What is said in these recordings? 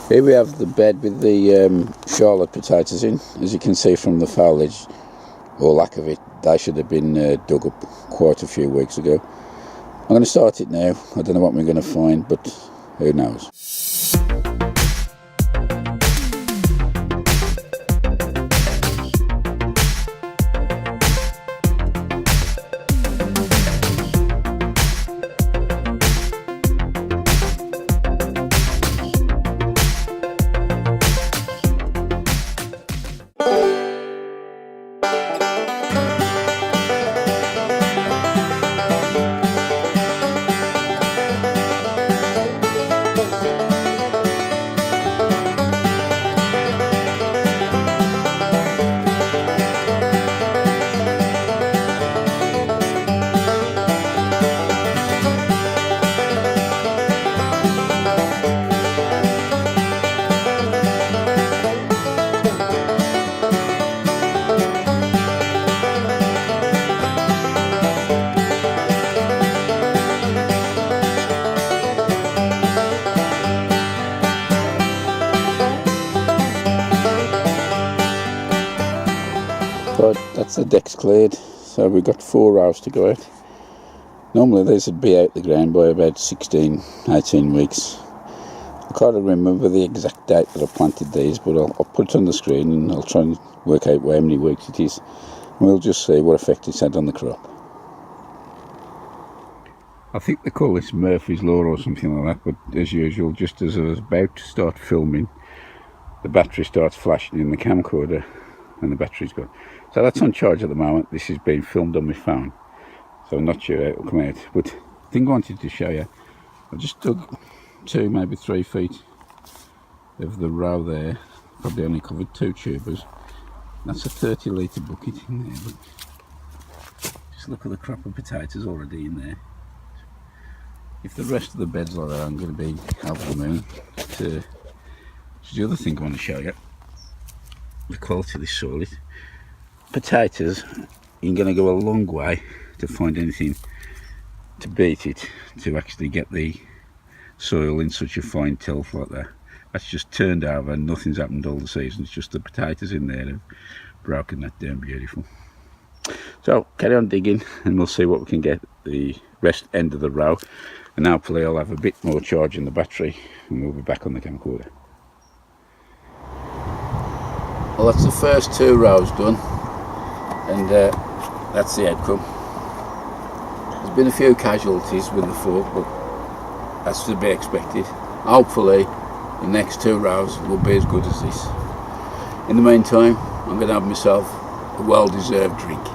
Here we have the bed with the Charlotte potatoes in. As you can see from the foliage, or lack of it, they should have been dug up quite a few weeks ago. I'm going to start it now. I don't know what we're going to find, but who knows. Right, that's the decks cleared, so we've got 4 rows to go out. Normally these would be out the ground by about 16-18 weeks. I can't remember the exact date that I planted these, but I'll put it on the screen and I'll try and work out how many weeks it is. And we'll just see what effect it's had on the crop. I think they call this Murphy's Law or something like that, but as usual, just as I was about to start filming, the battery starts flashing in the camcorder and the battery's gone. So that's on charge at the moment. This is being filmed on my phone, so I'm not sure how it will come out. But the thing I wanted to show you, I just dug 2, maybe 3 feet of the row there. Probably only covered 2 tubers. That's a 30-litre bucket in there, but just look at the crop of potatoes already in there. If the rest of the bed's like that, I'm going to be over the moon. But, the other thing I want to show you, the quality of this soil. Potatoes, you're going to go a long way to find anything to beat it, to actually get the soil in such a fine tilth like that. That's just turned over and nothing's happened all the season. It's just the potatoes in there have broken that down beautiful. So carry on digging and we'll see what we can get the rest end of the row, and hopefully I'll have a bit more charge in the battery and we'll be back on the camcorder. Well, that's the first 2 rows done, and that's the outcome. There's been a few casualties with the fork, but that's to be expected. Hopefully the next 2 rows will be as good as this. In the meantime, I'm going to have myself a well-deserved drink.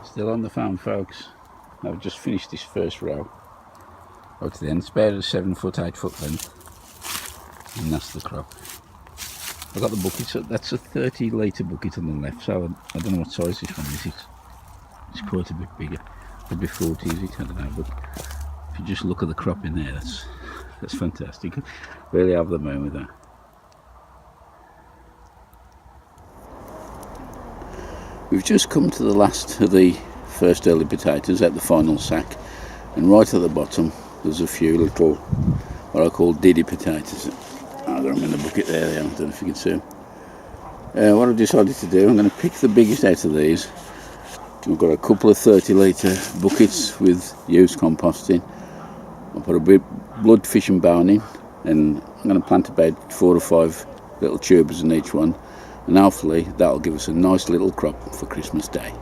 Still on the phone, folks. I've just finished this first row. Out to the end, it's about a 7 foot, 8 foot length, and that's the crop. I've got the bucket, so that's a 30-litre bucket on the left, so I don't know what size this one is. It's quite a bit bigger. Could be 40, is it? I don't know, but if you just look at the crop in there, that's fantastic. Really have the moon with that. We've just come to the last of the first early potatoes at the final sack, and right at the bottom there's a few little, what I call diddy potatoes. I've got them in the bucket there, I don't know if you can see them. What I've decided to do, I'm going to pick the biggest out of these. I've got a couple of 30-litre buckets with used compost in. I'll put a bit blood, fish and bone in, and I'm going to plant about 4 or 5 little tubers in each one, and hopefully that'll give us a nice little crop for Christmas Day.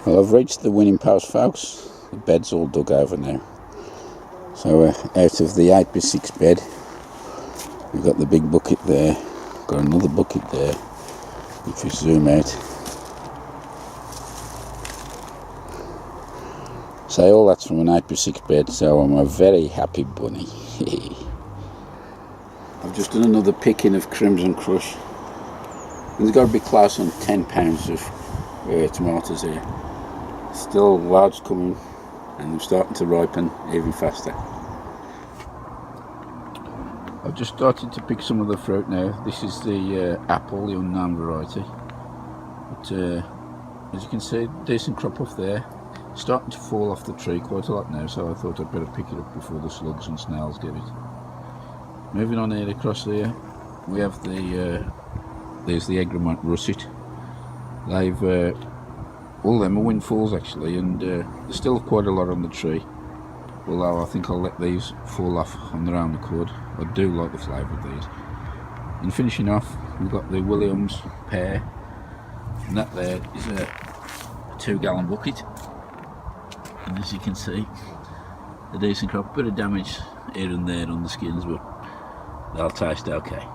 Well, I've reached the winning post, folks. The bed's all dug over now. So out of the 8x6 bed, we've got the big bucket there, got another bucket there. If you zoom out, so all that's from an 8x6 bed, so I'm a very happy bunny. I've just done another picking of Crimson Crush. There's got to be close on 10 pounds of tomatoes here. Still loads coming, and they're starting to ripen even faster. I've just started to pick some of the fruit now. This is the apple, the unknown variety. But as you can see, decent crop off there. Starting to fall off the tree quite a lot now, so I thought I'd better pick it up before the slugs and snails get it. Moving on here across there, we have there's the Egremont russet. They've all them are windfalls actually, and there's still quite a lot on the tree. Although I think I'll let these fall off on their own accord. I do like the flavour of these. And finishing off, we've got the Williams pear, and that there is a 2-gallon bucket. And as you can see, a decent crop, bit of damage here and there on the skins, but they'll taste okay.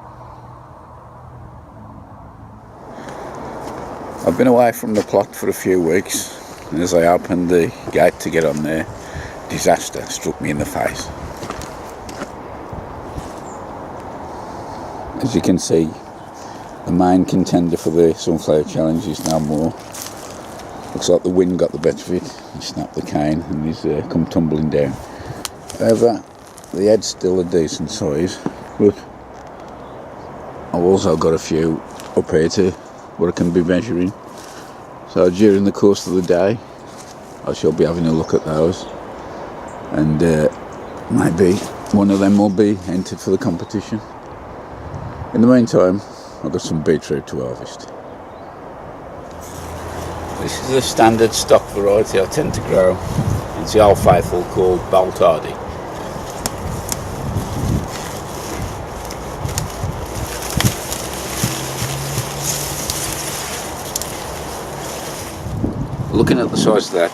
I've been away from the plot for a few weeks, and as I opened the gate to get on there, disaster struck me in the face. As you can see, the main contender for the Sunflower Challenge is no more. Looks like the wind got the better of it. He snapped the cane and he's come tumbling down. However, the head's still a decent size, but I've also got a few up here to what I can be measuring. So during the course of the day, I shall be having a look at those, and maybe one of them will be entered for the competition. In the meantime, I've got some beetroot to harvest. This is a standard stock variety I tend to grow. It's the old faithful called Bolt Hardy. Looking at the size of that,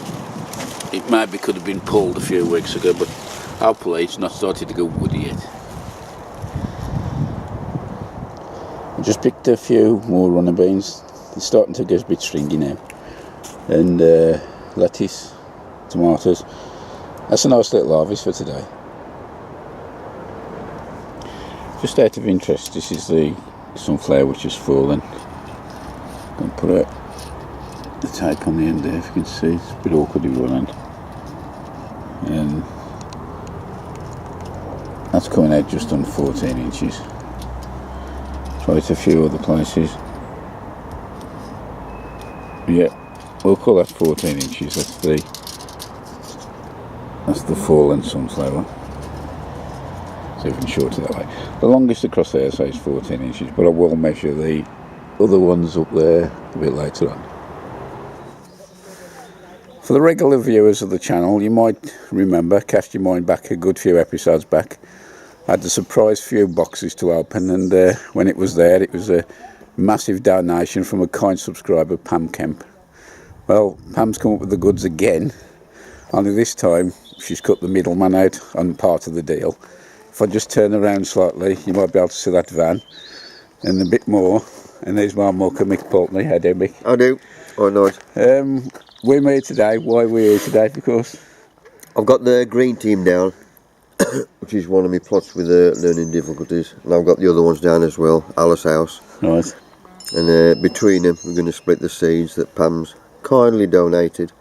it maybe could have been pulled a few weeks ago, but hopefully it's not started to go woody yet. I just picked a few more runner beans. They're starting to get a bit stringy now. And lettuce, tomatoes. That's a nice little harvest for today. Just out of interest, this is the sunflower which has fallen. I'm going to put the tape on the end there, if you can see. It's a bit awkward in one end. And that's coming out just on 14 inches. Quite a few other places. Yeah, we'll call that 14 inches. That's the fallen sunflower. It's even shorter that way. The longest across there, say, is 14 inches, but I will measure the other ones up there a bit later on. For the regular viewers of the channel, you might remember, cast your mind back a good few episodes back, I had the surprise few boxes to open, and when it was there, it was a massive donation from a kind subscriber, Pam Kemp. Well, Pam's come up with the goods again, only this time she's cut the middleman out on part of the deal. If I just turn around slightly, you might be able to see that van, and a bit more, and there's my mucker, Mick Pulteney. How do you, Mick? I do. Oh, nice. We're here today. Why are we here today? Because I've got the green team down, which is one of my plots with learning difficulties, and I've got the other ones down as well, Alice House. Nice. And between them, we're going to split the seeds that Pam's kindly donated,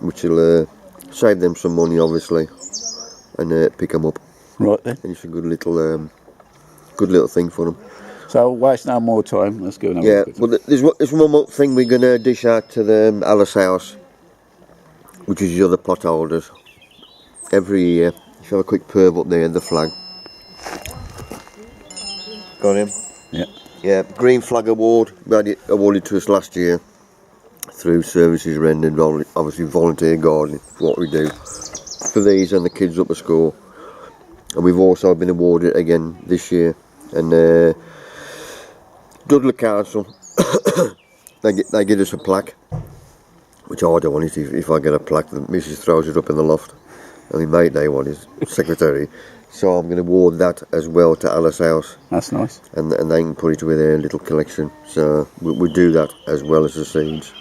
which will save them some money, obviously, and pick them up. Right then. And it's a good little thing for them. So waste no more time. Let's go. Yeah, but there's one more thing we're going to dish out to the Alice House, which is the other plot holders. Every year, if you have a quick perv up there, the flag. Got him? Yeah. Yeah, Green Flag Award. We had it awarded to us last year through services rendered, obviously volunteer gardening, what we do for these and the kids up at school. And we've also been awarded again this year. And Dudley Council, they give us a plaque, which I don't want it. If I get a plaque, the missus throws it up in the loft. And my mate they want his secretary. So I'm going to award that as well to Alice House. That's nice. And they can put it with their little collection. So we do that as well as the seeds.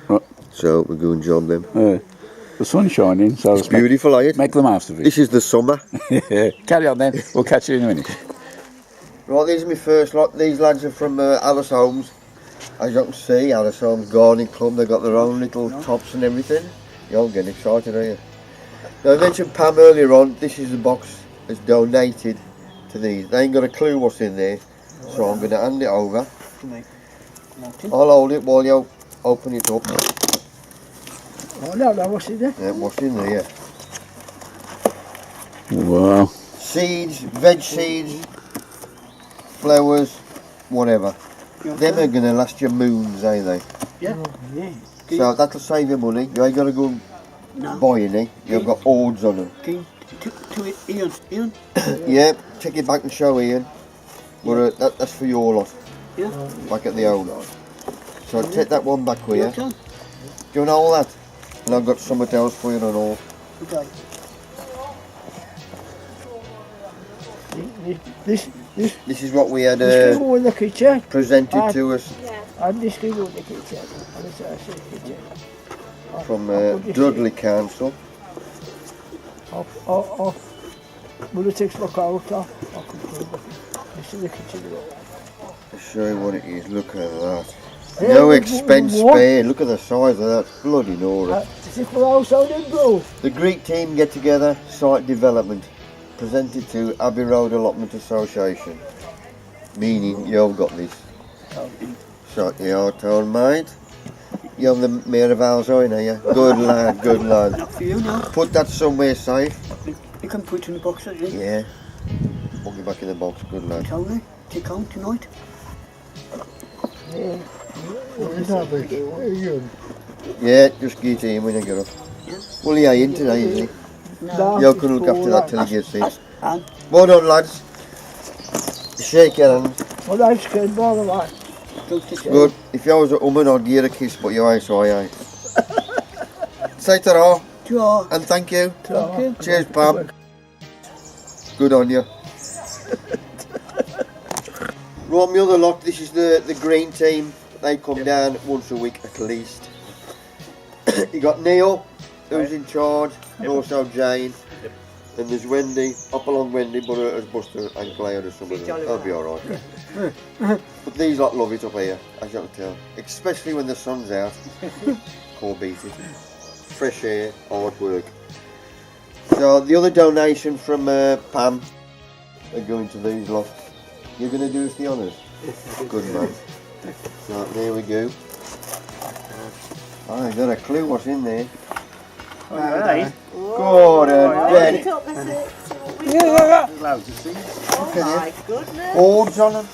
Right. So we're going to job them. The sun's shining, so It's beautiful, ain't it? make the most of it. This is the summer. Carry on then, we'll catch you in a minute. Right, these are my first lot. These lads are from Alice Holmes. As you can see, Alice Holmes Gardening Club. They've got their own little tops and everything. You're getting excited, are you? Now I mentioned Pam earlier on. This is the box that's donated to these. They ain't got a clue what's in there, so I'm going to hand it over. I'll hold it while you open it up. Oh no, what's in there? Yeah, what's in there? Wow. Seeds, veg seeds, flowers, whatever. Them are going to last you moons, ain't they? Yeah. So that'll save you money. You ain't got to go buy any. You've got odds on them. To it, Ian. Yeah, take it back and show Ian. But that's for your lot. Yeah. Back at the old lot. So take that one back with you. Okay. Do you want all that? And I've got something else for you and all. Okay. This is what we had this go in the kitchen. presented to us And this can go in the kitchen. And it's a kitchen. from Dudley Council. Will it take look out? This is the kitchen. I'll show you what it is. Look at that. No expense spared. Look at the size of that. Bloody Nora. Is it for outside in blue? The Greek team get together, site development. Presented to Abbey Road Allotment Association. Meaning you've got this. Shot the auto, mate. You're the mayor of Alzoin, are you? Good lad, good lad. Not for you now. Put that somewhere safe. You can put it in the box, don't you? Yeah. Put it back in the box, good lad. Tony, take home tonight. Yeah, just get in when you get up. Well, he ain't today, is he? No. You can look after that till he gets in. And Well done, lads. Shake your hand. well, that's good, by the way. Good. If you was a woman, I'd give you a kiss, but you ain't, so I ain't. Say ta-ra, Sure. and thank you. Thank you. Cheers, Pam. Good on you. Right, my other lot, this is the green team. They come down once a week at least. You got Neil, who's in charge, and also Jane. And there's Wendy, up along Wendy, but as Buster and Claire or somebody. That'll be alright. But these lot love it up here, as you can tell. Especially when the sun's out. Can't beat it. Fresh air, hard work. So the other donation from Pam are going to these lot. You're going to do us the honours? Good man. So there we go. I ain't got a clue what's in there. Alright. Good and Loads of things. Look at My goodness. Boards on them.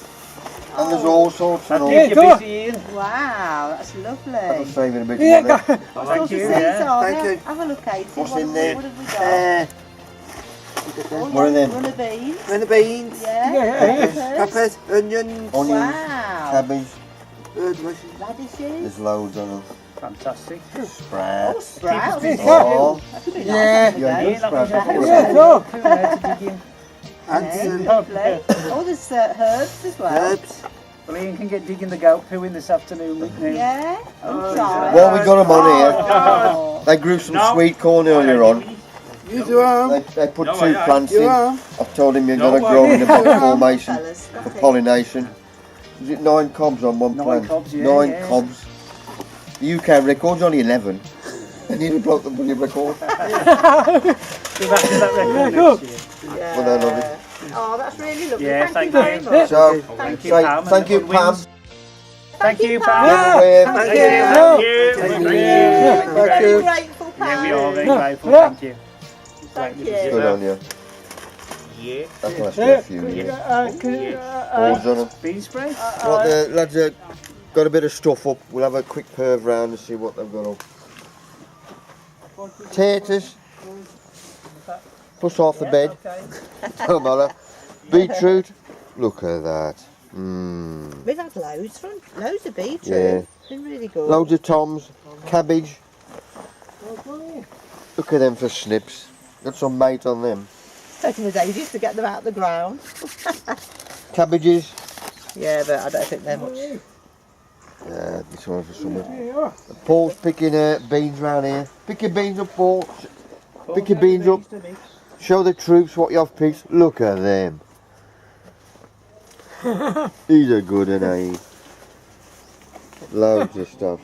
And there's all sorts and all. Keep you busy, Ian. Wow, that's lovely. That'll save it a bit of money. Thank you. Yeah. Thank you. Have a look, Katie. What's What in have there? What have we got? What are them? Runner beans. Runner beans, Yeah. peppers, onions, Onions, Wow. cabbage. Radishes. There's loads on them. Fantastic. Oh, Sprouts. sprouts. Oh, That could be nice. yeah, Yeah, sprouts. that was Yeah, so. and Yeah, some lovely. Oh, there's herbs as well. herbs. Well, Ian can get digging the goat poo in this afternoon. Yeah. Oh, Try. Well, we got them on here. Oh. They grew some sweet corn earlier on. You do arm. They put two plants You in. arm. I've told him you've got to grow in a box formation Fellas, stop for it. pollination. Is it 9 cobs on one 9 plant? cobs, yeah, 9 yeah. cobs. The UK record's only 11. And you broke the bloody record. So back to that record next year. Yeah. Well, I love it. Oh, that's really lovely. Yeah, thank thank you you. very much. So, Thank you, say, Pam. thank you, Pam. Thank you, Give Pam. a wave. Thank you. Thank Thank you. you. Thank Very you. grateful, Pam. Yeah, we are very grateful. Thank you. Thank you. Good on you. Yeah. That'll last you a few years. Balls on them. Bean spray? Right, the lads got a bit of stuff up. We'll have a quick perv round and see what they've got up. Taters. Plus half the bed. Don't matter. Beetroot. Look at that. We've had loads of beetroot. Yeah. Been really good. Loads of toms. Cabbage. Look at them for snips. Got some bait on them. It's taken us ages to get them out of the ground. Cabbages. Yeah, but I don't think they're much. Yeah, this one for summer. Yeah. Paul's picking beans round here. Pick your beans up, Paul. Pick your beans up. Show the troops what you've picked. Look at them. These are good, and loads of stuff.